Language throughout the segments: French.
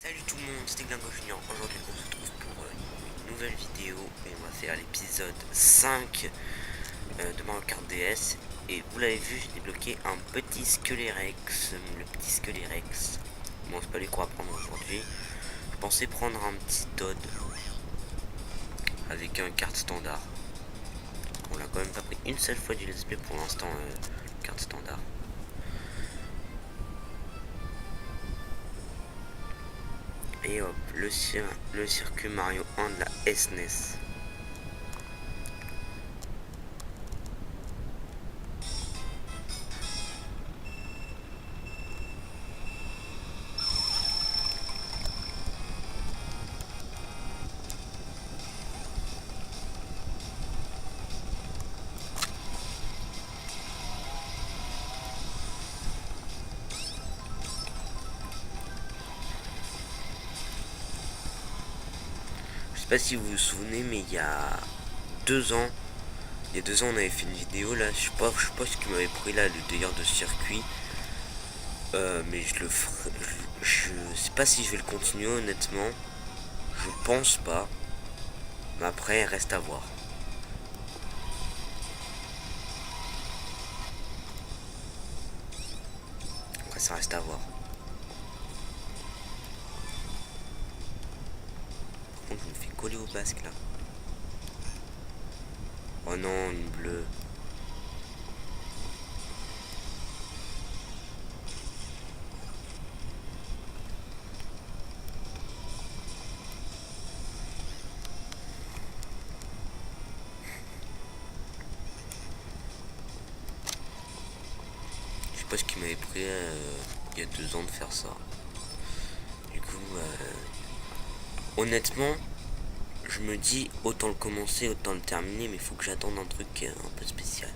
Salut tout le monde, c'était Glingo Junior. Aujourd'hui on se retrouve pour une nouvelle vidéo et on va faire l'épisode 5 de Mario Kart DS. Et vous l'avez vu, j'ai débloqué un petit Skelérex, le petit Skelérex. Bon, c'est pas lui qu'on va prendre aujourd'hui. Je pensais prendre un petit Toad avec un carte standard. On l'a quand même pas pris une seule fois du let's play pour l'instant, carte standard. Et hop, le circuit Mario 1 de la SNES. Je sais pas si vous vous souvenez, mais il y a 2 ans, on avait fait une vidéo là. Je sais pas ce qui m'avait pris là, le délire de circuit. Mais je le ferai. Je sais pas si je vais le continuer honnêtement. Je pense pas. Mais après, reste à voir. Après, ça reste à voir. Par contre, je me fais coller au basque là. Oh non, une bleue. Je sais pas ce qui m'avait pris il y a 2 ans de faire ça. Du coup, honnêtement, je me dis autant le commencer, autant le terminer, mais il faut que j'attende un truc un peu spécial.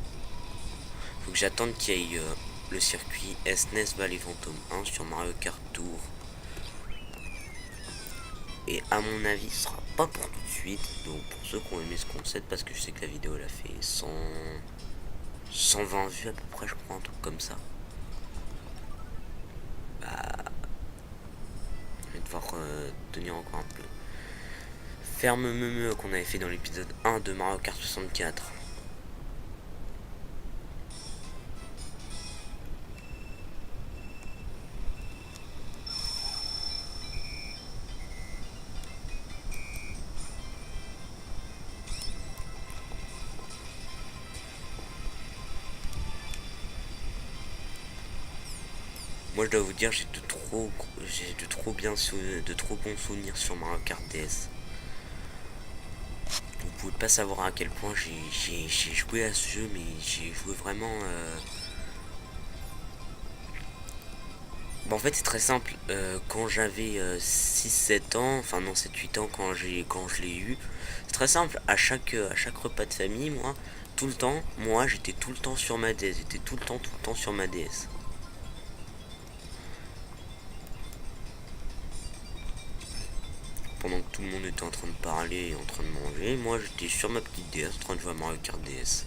Faut que j'attende qu'il y ait le circuit SNES Valley Phantom 1 sur Mario Kart Tour. Et à mon avis, ce sera pas pour tout de suite. Donc pour ceux qui ont aimé ce concept, parce que je sais que la vidéo elle a fait 120 vues à peu près, je crois, un truc comme ça. Bah, je vais devoir tenir encore un peu. Ferme Meumeu qu'on avait fait dans l'épisode 1 de Mario Kart 64. Moi je dois vous dire, j'ai de trop bons souvenirs sur Mario Kart DS. Vous pouvez pas savoir à quel point j'ai joué à ce jeu, mais j'ai joué vraiment. Bon, en fait, c'est très simple. Quand j'avais 6-7 ans, enfin non, 7-8 ans, quand je l'ai eu, c'est très simple. À chaque repas de famille, moi, tout le temps, moi, j'étais tout le temps sur ma DS. J'étais tout le temps sur ma DS. Pendant que tout le monde était en train de parler et en train de manger, moi, j'étais sur ma petite DS en train de jouer à Mario Kart DS.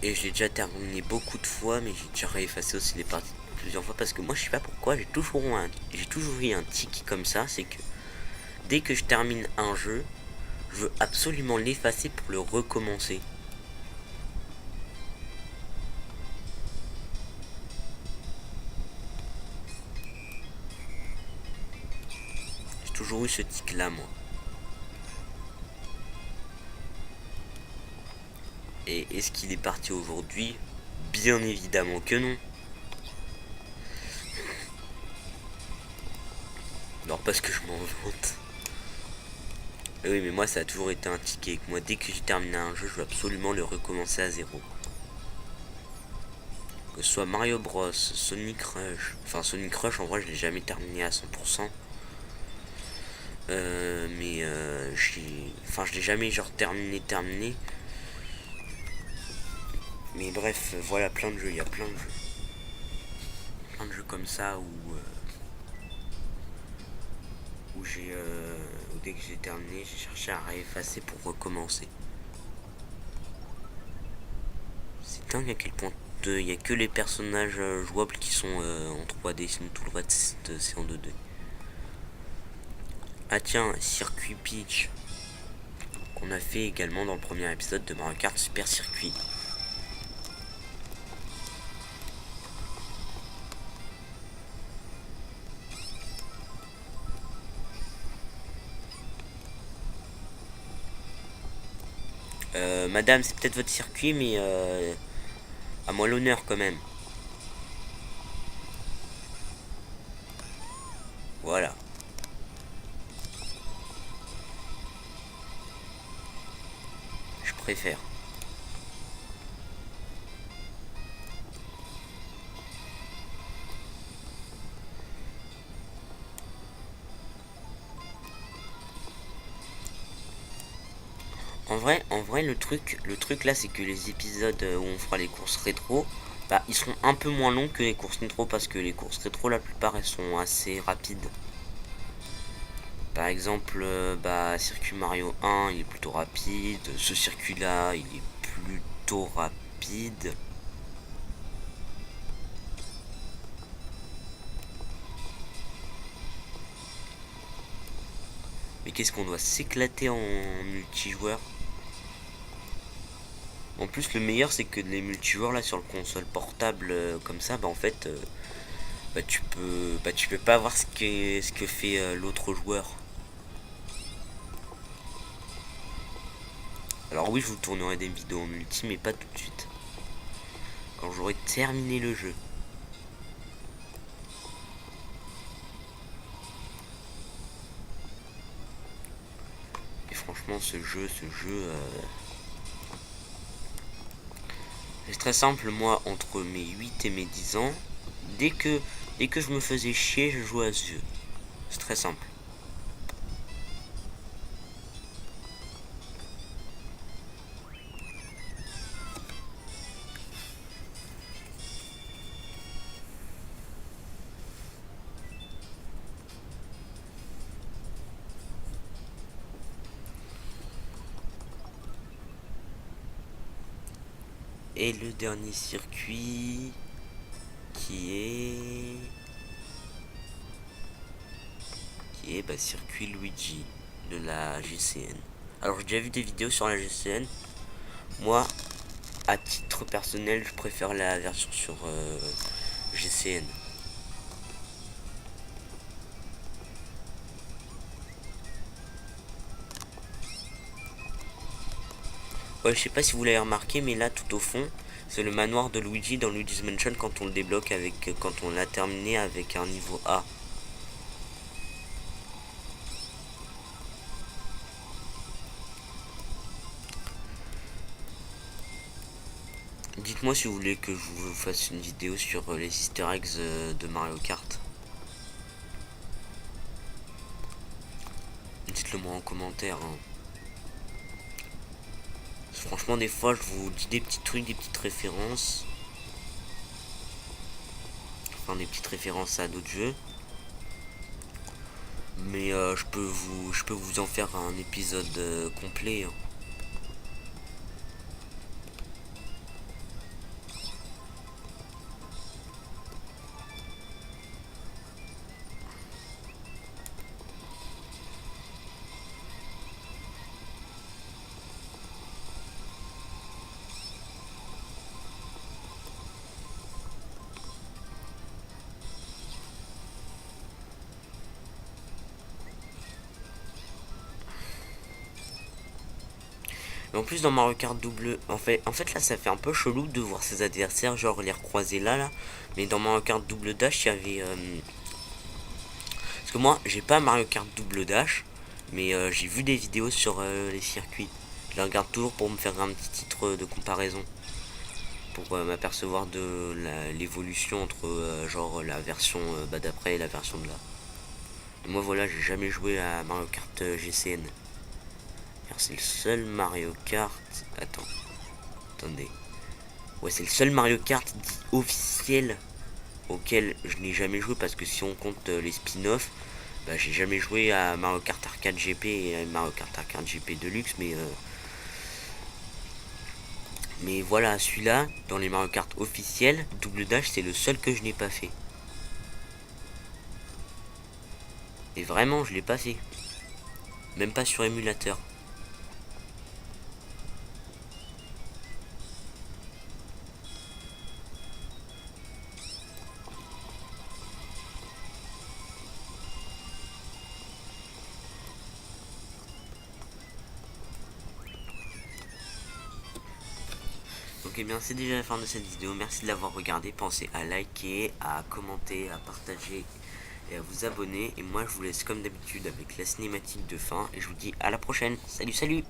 Et j'ai déjà terminé beaucoup de fois, mais j'ai déjà réeffacé aussi des parties plusieurs fois parce que moi je sais pas pourquoi j'ai toujours eu un tic comme ça, c'est que dès que je termine un jeu, je veux absolument l'effacer pour le recommencer. J'ai toujours eu ce tic là moi. Et est-ce qu'il est parti aujourd'hui? Bien évidemment que non. Non, parce que je m'en vante. Oui, mais moi ça a toujours été un tic avec moi. Dès que j'ai terminé un jeu, je veux absolument le recommencer à zéro. Que ce soit Mario Bros, Sonic Rush. Enfin, Sonic Rush, en vrai, je l'ai jamais terminé à 100%. Mais je l'ai jamais genre terminé. Mais bref, voilà, plein de jeux, il y a plein de jeux. Plein de jeux comme ça où j'ai dès que j'ai terminé, j'ai cherché à réeffacer pour recommencer. C'est dingue à quel point il n'y a que les personnages jouables qui sont en 3D, sinon tout le reste c'est en 2D. Ah tiens, Circuit Peach, qu'on a fait également dans le premier épisode de Mario Kart Super Circuit. Madame, c'est peut-être votre circuit, mais à moi l'honneur quand même. Voilà. Je préfère. En vrai, le truc là, c'est que les épisodes où on fera les courses rétro, bah, ils seront un peu moins longs que les courses rétro parce que les courses rétro, la plupart, elles sont assez rapides. Par exemple, bah, circuit Mario 1, il est plutôt rapide. Ce circuit-là, il est plutôt rapide. Mais qu'est-ce qu'on doit s'éclater en multijoueur. En plus, le meilleur, c'est que les multijoueurs là sur le console portable comme ça, bah en fait, tu peux pas voir ce que fait l'autre joueur. Alors oui, je vous tournerai des vidéos en multi, mais pas tout de suite. Quand j'aurai terminé le jeu. Et franchement, ce jeu, c'est très simple. Moi, entre mes 8 et mes 10 ans, dès que je me faisais chier, je jouais à ce jeu. C'est très simple. Et le dernier circuit qui est bah, circuit Luigi de la GCN. Alors j'ai déjà vu des vidéos sur la GCN. Moi, à titre personnel, je préfère la version sur GCN. Ouais, je sais pas si vous l'avez remarqué, mais là tout au fond, c'est le manoir de Luigi dans Luigi's Mansion quand on le débloque quand on l'a terminé avec un niveau A. Dites-moi si vous voulez que je vous fasse une vidéo sur les easter eggs de Mario Kart. Dites-le moi en commentaire. Hein. Franchement, des fois, je vous dis des petits trucs, des petites références. Enfin, des petites références à d'autres jeux. Mais je peux vous en faire un épisode complet. Hein. Et en plus dans Mario Kart double, en fait là ça fait un peu chelou de voir ses adversaires genre les recroiser là. Mais dans Mario Kart double dash il y avait parce que moi j'ai pas Mario Kart double dash, mais j'ai vu des vidéos sur les circuits. Je les regarde toujours pour me faire un petit titre de comparaison, pour m'apercevoir de l'évolution entre genre la version d'après et la version de là. Et moi voilà, j'ai jamais joué à Mario Kart GCN. C'est le seul Mario Kart. Attendez. Ouais, c'est le seul Mario Kart dit officiel auquel je n'ai jamais joué parce que si on compte les spin-offs, Bah, j'ai jamais joué à Mario Kart Arcade GP et à Mario Kart Arcade GP Deluxe, mais voilà, celui-là, dans les Mario Kart officiels, Double Dash, c'est le seul que je n'ai pas fait. Et vraiment, je l'ai pas fait. Même pas sur émulateur. Donc et bien c'est déjà la fin de cette vidéo, merci de l'avoir regardé, pensez à liker, à commenter, à partager et à vous abonner. Et moi je vous laisse comme d'habitude avec la cinématique de fin et je vous dis à la prochaine. Salut salut.